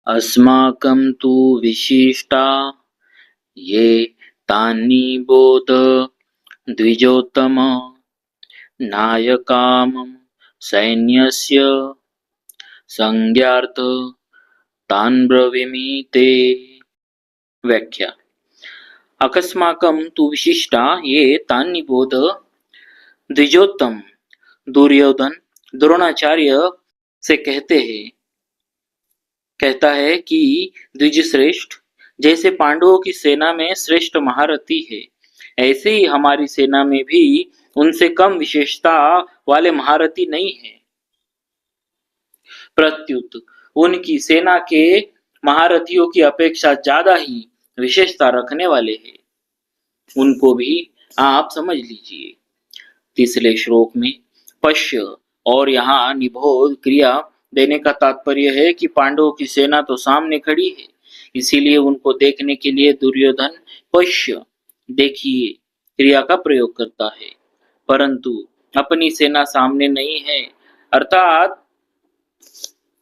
अस्माकं तु विशिष्टा ये तानि बोध द्विजोत्तम नायकामं सैन्यस्य संज्ञार्थ तान् ब्रवीमि ते। व्याख्या। अकस्माकं तु विशिष्टा ये तानि बोध द्विजोत्तम दुर्योधन द्रोणाचार्य से कहता है कि द्विज श्रेष्ठ जैसे पांडवों की सेना में श्रेष्ठ महारथी है, ऐसे ही हमारी सेना में भी उनसे कम विशेषता वाले महारथी नहीं है। प्रत्युत उनकी सेना के महारथियों की अपेक्षा ज्यादा ही विशेषता रखने वाले हैं, उनको भी आप समझ लीजिए। तीसरे श्लोक में पश्य और यहाँ निबोध क्रिया देने का तात्पर्य है कि पांडवों की सेना तो सामने खड़ी है, इसीलिए उनको देखने के लिए दुर्योधन पश्य देखिए क्रिया का प्रयोग करता है, परंतु अपनी सेना सामने नहीं है, अर्थात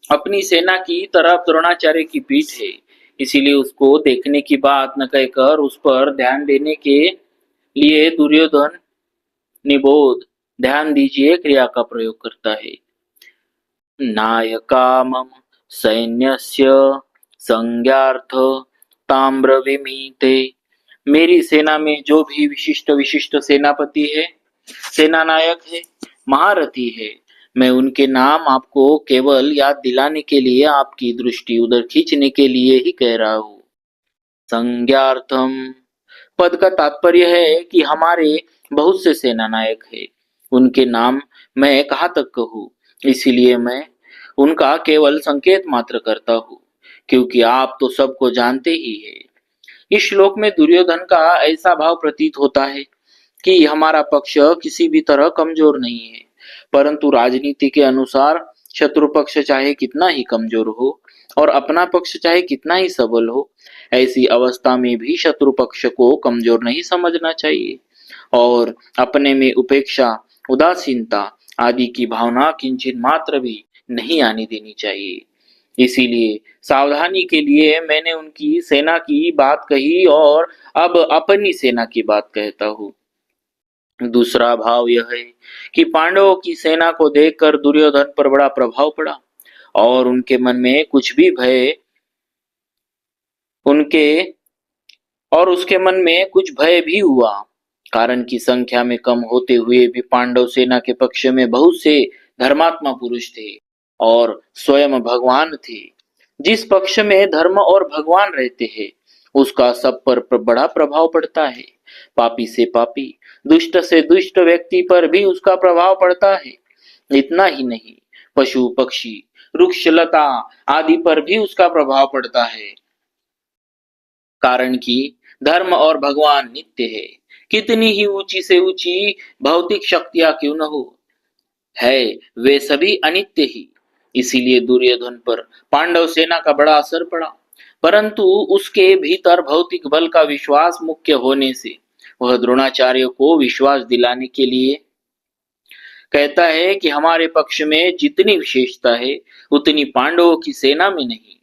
अपनी सेना की तरफ द्रोणाचार्य की पीठ है, इसीलिए उसको देखने की बात न कहकर उस पर ध्यान देने के लिए दुर्योधन निबोध ध्यान दीजिए क्रिया का प्रयोग करता है। नायकामं सैन्यस्य संज्ञार्थ तां ब्रवीमि ते। मेरी सेना में जो भी विशिष्ट सेनापति है, सेना नायक है, महारथी है, मैं उनके नाम आपको केवल याद दिलाने के लिए, आपकी दृष्टि उधर खींचने के लिए ही कह रहा हूं। संज्ञार्थम पद का तात्पर्य है कि हमारे बहुत से सेना नायक है, उनके नाम मैं कहाँ तक कहूँ, इसीलिए मैं उनका केवल संकेत मात्र करता हूँ, क्योंकि आप तो सबको जानते ही है। इस श्लोक में दुर्योधन का ऐसा भाव प्रतीत होता है कि हमारा पक्ष किसी भी तरह कमजोर नहीं है, परंतु राजनीति के अनुसार शत्रु पक्ष चाहे कितना ही कमजोर हो और अपना पक्ष चाहे कितना ही सबल हो, ऐसी अवस्था में भी शत्रु पक्ष को कमजोर नहीं समझना चाहिए और अपने में उपेक्षा, उदासीनता आदि की भावना किंचित मात्र भी नहीं आने देनी चाहिए। इसीलिए सावधानी के लिए मैंने उनकी सेना की बात कही और अब अपनी सेना की बात कहता हूँ। दूसरा भाव यह है कि पांडवों की सेना को देखकर दुर्योधन पर बड़ा प्रभाव पड़ा और उनके मन में कुछ भी भय उसके मन में कुछ भय भी हुआ, कारण की संख्या में कम होते हुए भी पांडव सेना के पक्ष में बहुत से धर्मात्मा पुरुष थे और स्वयं भगवान थे। जिस पक्ष में धर्म और भगवान रहते हैं उसका सब पर बड़ा प्रभाव पड़ता है। पापी से पापी, दुष्ट से दुष्ट व्यक्ति पर भी उसका प्रभाव पड़ता है। इतना ही नहीं, पशु पक्षी, वृक्ष लता आदि पर भी उसका प्रभाव पड़ता है, कारण कि धर्म और भगवान नित्य है। कितनी ही ऊंची से ऊंची भौतिक शक्तियां क्यों न हो, है वे सभी अनित्य ही। इसीलिए दुर्योधन पर पांडव सेना का बड़ा असर पड़ा, परंतु उसके भीतर भौतिक बल का विश्वास मुख्य होने से वह द्रोणाचार्य को विश्वास दिलाने के लिए कहता है कि हमारे पक्ष में जितनी विशेषता है उतनी पांडवों की सेना में नहीं,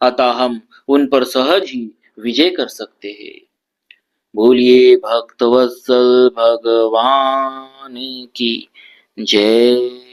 अतः हम उन पर सहज ही विजय कर सकते हैं। बोलिए भक्तवत्सल भगवान की जय।